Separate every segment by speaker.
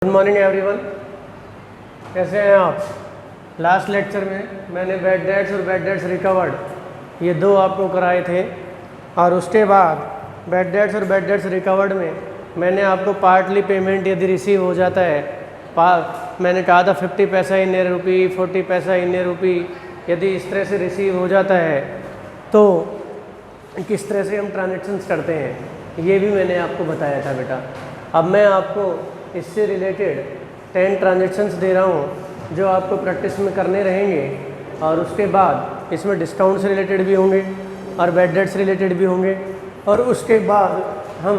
Speaker 1: Good morning everyone, कैसे हैं आप। लास्ट लेक्चर में मैंने बैड डेट्स और बैड डेट्स रिकवर्ड ये दो आपको कराए थे, और उसके बाद बैड डेट्स और बैड डेट्स रिकवर्ड में मैंने आपको पार्टली पेमेंट यदि रिसीव हो जाता है, मैंने कहा था 50 पैसा इन ए रुपी, 40 पैसा इन ए रुपी, यदि इस तरह से रिसीव हो जाता है तो किस तरह से हम ट्रांजेक्शन्स करते हैं, ये भी मैंने आपको बताया था बेटा। अब मैं आपको इससे रिलेटेड 10 ट्रांजेक्शन्स दे रहा हूँ जो आपको प्रैक्टिस में करने रहेंगे, और उसके बाद इसमें डिस्काउंट से रिलेटेड भी होंगे और बैड डेट से रिलेटेड भी होंगे, और उसके बाद हम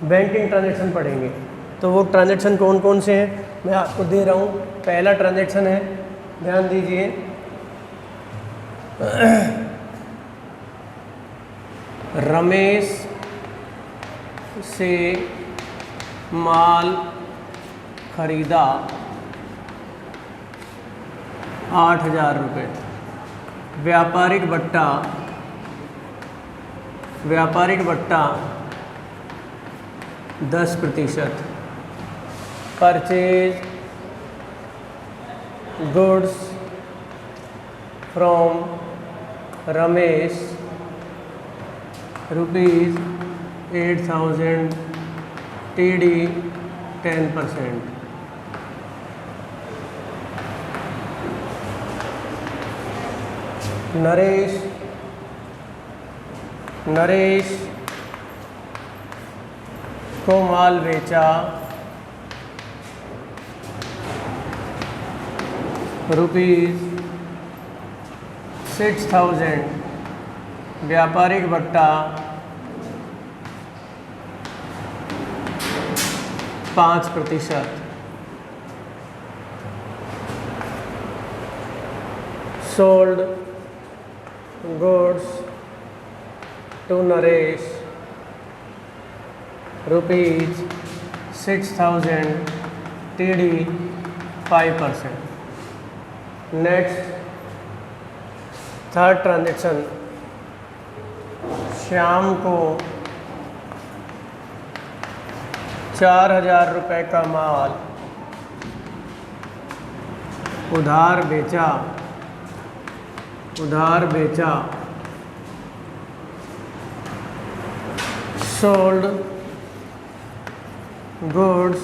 Speaker 1: बैंकिंग ट्रांजेक्शन पढ़ेंगे। तो वो ट्रांजेक्शन कौन कौन से हैं मैं आपको दे रहा हूँ। पहला ट्रांजेक्शन है, ध्यान दीजिए, रमेश से माल खरीदा 8,000 रुपये। व्यापारिक बट्टा 10%। Purchase goods from Ramesh ₹8,000 TD 10%। Naresh को माल बेचा ₹6,000। व्यापारिक बट्टा 5%। Sold goods to Naresh ₹6,000 TD 5%। Next third transaction, Shyam को 4,000 रुपये का माल उधार बेचा। Sold goods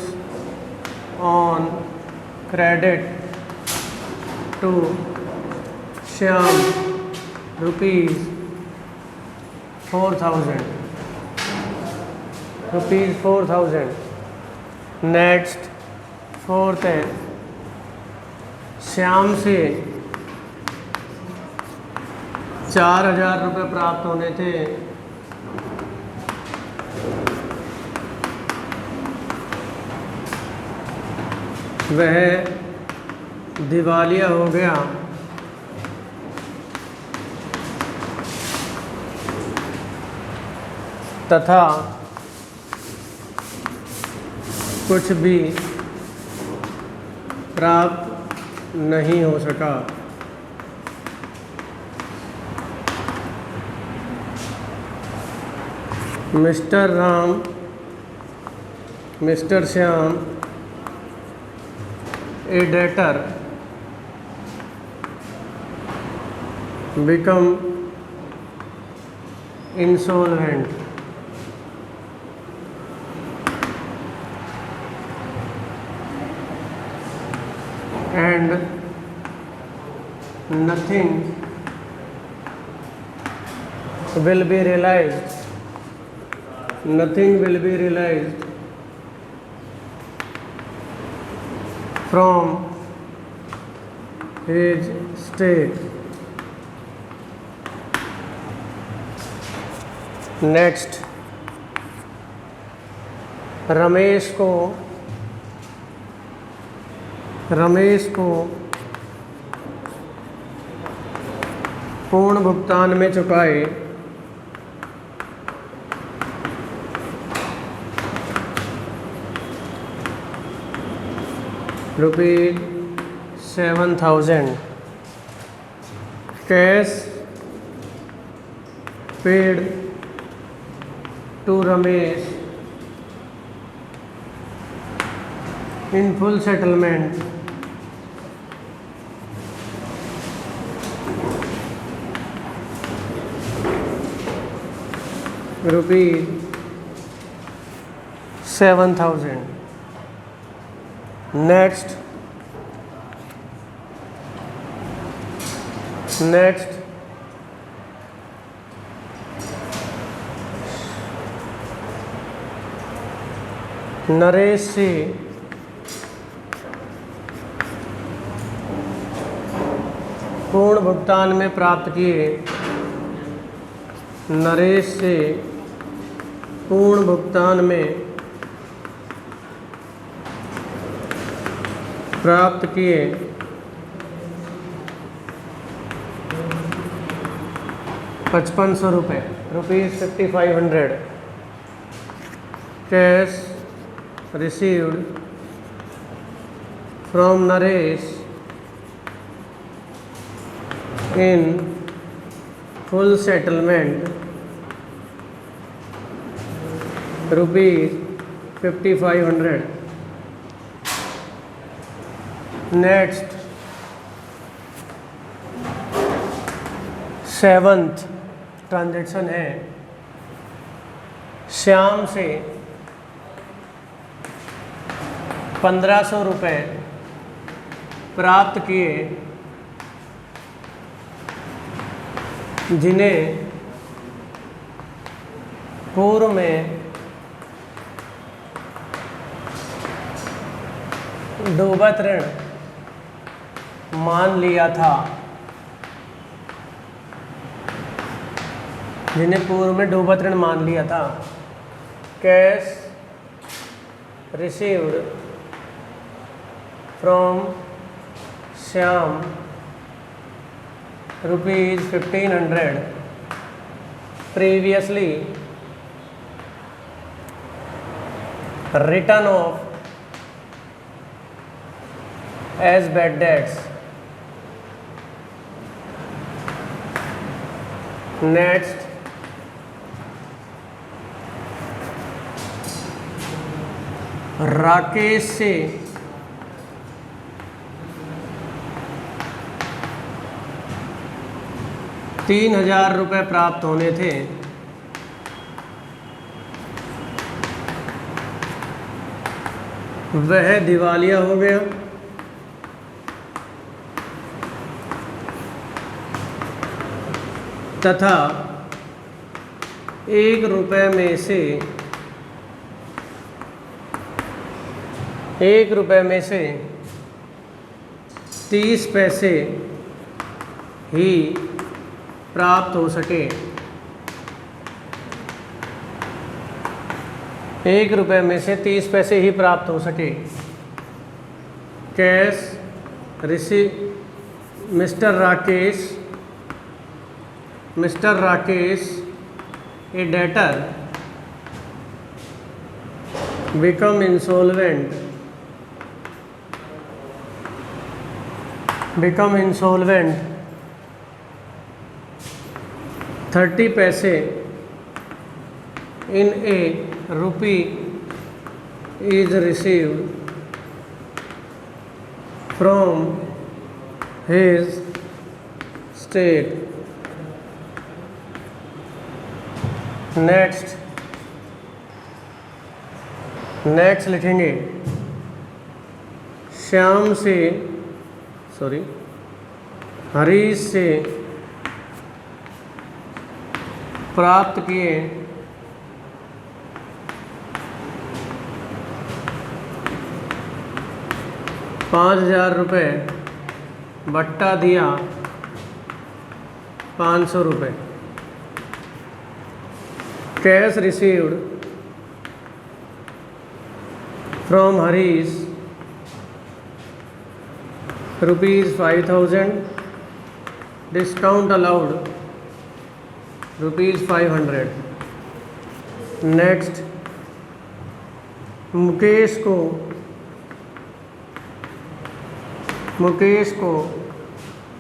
Speaker 1: on credit to Shyam ₹4,000। Next fourth है, श्याम से 4,000 रुपये प्राप्त होने थे, वह दिवालिया हो गया तथा कुछ भी प्राप्त नहीं हो सका। Mister Shyam a debtor become insolvent and nothing will be realized from his state। Next, Ramesh को पूर्ण भुगतान में चुकाए ₹7,000। Cash paid to Ramesh in full settlement ₹7,000. Next Naresh से पूर्ण भुगतान में प्राप्त किए, नरेश से पूर्ण भुगतान में प्राप्त किए ₹5500, ₹5500. Cash received from Naresh in full settlement ₹5,500. Next, 7th transaction है श्याम से ₹1,500 प्राप्त किए, जिन्हें पूर्व में डूबत ऋण मान लिया था, cash received from Shyam ₹1,500 previously written off as bad debts. Next, Rakesh से ₹3,000 प्राप्त होने थे, वह दिवालिया हो गया, तथा ₹1 में से 30 पैसे ही प्राप्त हो सके। ₹1 में से 30 पैसे ही प्राप्त हो सके। कैश रिसीव मिस्टर राकेश ए डेटर become insolvent 30 पैसे in a rupee is received from his state. Next लिखेंगे हरीश से प्राप्त किए ₹5,000, बट्टा दिया ₹500। Cash received from Harish ₹5,000, discount allowed ₹500। Next, Mukesh को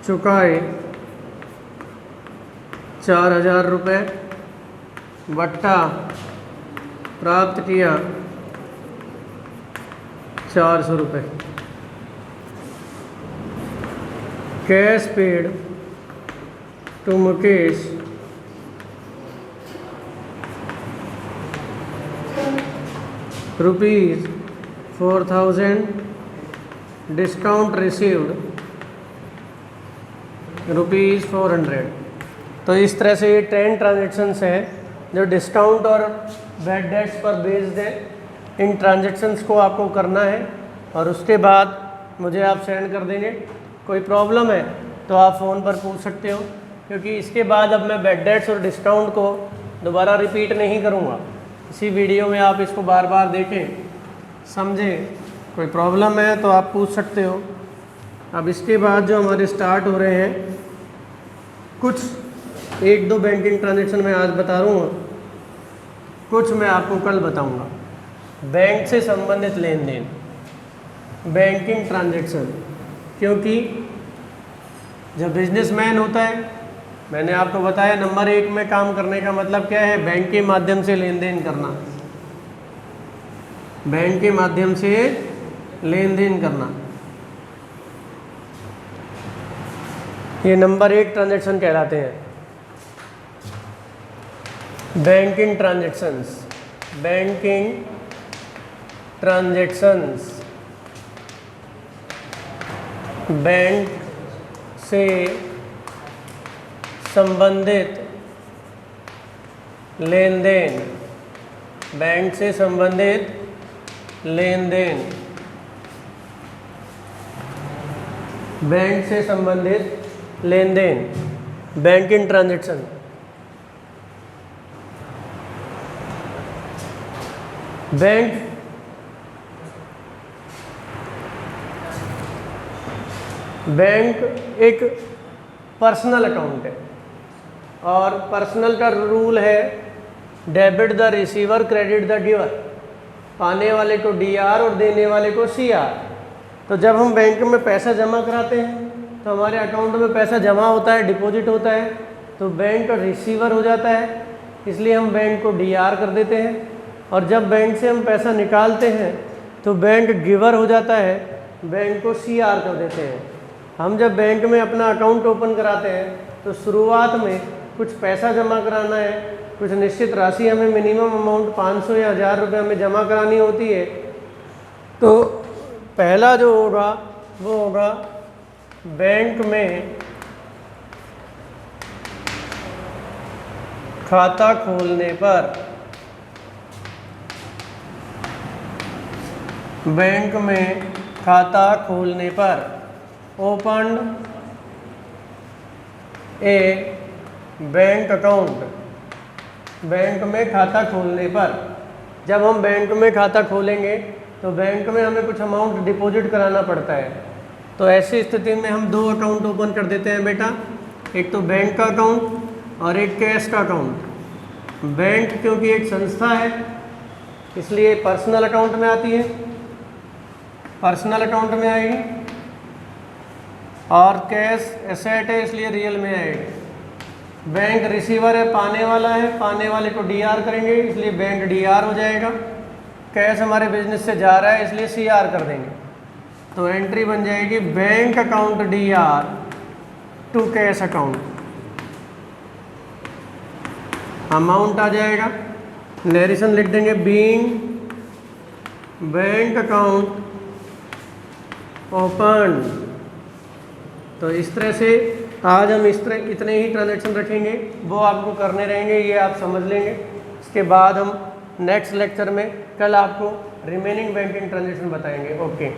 Speaker 1: चुकाए ₹4,000, बट्टा प्राप्त किया 400 रुपये। Cash paid to Mukesh ₹4000, discount received ₹400। तो इस तरह से ये 10 ट्रांजेक्शन्स हैं जो डिस्काउंट और बैड डेट्स पर बेस्ड है। इन ट्रांजेक्शन्स को आपको करना है और उसके बाद मुझे आप सेंड कर देंगे। कोई प्रॉब्लम है तो आप फ़ोन पर पूछ सकते हो, क्योंकि इसके बाद अब मैं बैड डेट्स और डिस्काउंट को दोबारा रिपीट नहीं करूँगा। इसी वीडियो में आप इसको बार बार देखें, समझें। कोई प्रॉब्लम है तो आप पूछ सकते हो। अब इसके बाद जो हमारे स्टार्ट हो रहे हैं, कुछ 1-2 बैंकिंग ट्रांजेक्शन मैं आज बता रहा हूँ, कुछ मैं आपको कल बताऊँगा। बैंक से संबंधित लेन देन, बैंकिंग ट्रांजेक्शन, क्योंकि जब बिजनेसमैन होता है, मैंने आपको बताया नंबर 1 में काम करने का मतलब क्या है, बैंक के माध्यम से लेन देन करना। बैंक के माध्यम से लेन देन करना, ये नंबर 1 ट्रांजैक्शन कहलाते हैं। Banking transactions, banking transactions, bank से संबंधित लेन देन, बैंक से संबंधित लेन देन, बैंक से संबंधित लेन देन, बैंकिंग ट्रांजैक्शन। बैंक एक पर्सनल अकाउंट है और पर्सनल का रूल है debit the receiver credit the giver, पाने वाले को DR और देने वाले को CR। तो जब हम बैंक में पैसा जमा कराते हैं तो हमारे अकाउंट में पैसा जमा होता है, डिपॉजिट होता है, तो बैंक रिसीवर हो जाता है, इसलिए हम बैंक को DR कर देते हैं। और जब बैंक से हम पैसा निकालते हैं तो बैंक गिवर हो जाता है, बैंक को CR कर देते हैं। हम जब बैंक में अपना अकाउंट ओपन कराते हैं तो शुरुआत में कुछ पैसा जमा कराना है, कुछ निश्चित राशि हमें मिनिमम अमाउंट 500 या 1000 रुपये हमें जमा करानी होती है। तो पहला जो होगा वो होगा बैंक में खाता खोलने पर, बैंक में खाता खोलने पर, ओपन ए बैंक अकाउंट, बैंक में खाता खोलने पर। जब हम बैंक में खाता खोलेंगे तो बैंक में हमें कुछ अमाउंट डिपॉजिट कराना पड़ता है। तो ऐसी स्थिति में हम 2 अकाउंट ओपन कर देते हैं बेटा, एक तो बैंक का अकाउंट और एक कैश का अकाउंट। बैंक क्योंकि एक संस्था है इसलिए पर्सनल अकाउंट में आती है, पर्सनल अकाउंट में आएगी, और कैश एसेट है इसलिए रियल में आएगी। बैंक रिसीवर है, पाने वाला है, पाने वाले को DR करेंगे इसलिए बैंक DR हो जाएगा। कैश हमारे बिजनेस से जा रहा है इसलिए CR कर देंगे। तो एंट्री बन जाएगी bank account DR to cash account, amount आ जाएगा, नरेशन लिख देंगे बीइंग बैंक अकाउंट ओपन। तो इस तरह से आज हम इतने ही ट्रांजैक्शन रखेंगे, वो आपको करने रहेंगे, ये आप समझ लेंगे। इसके बाद हम नेक्स्ट लेक्चर में कल आपको रिमेनिंग बैंकिंग ट्रांजैक्शन बताएंगे। ओके।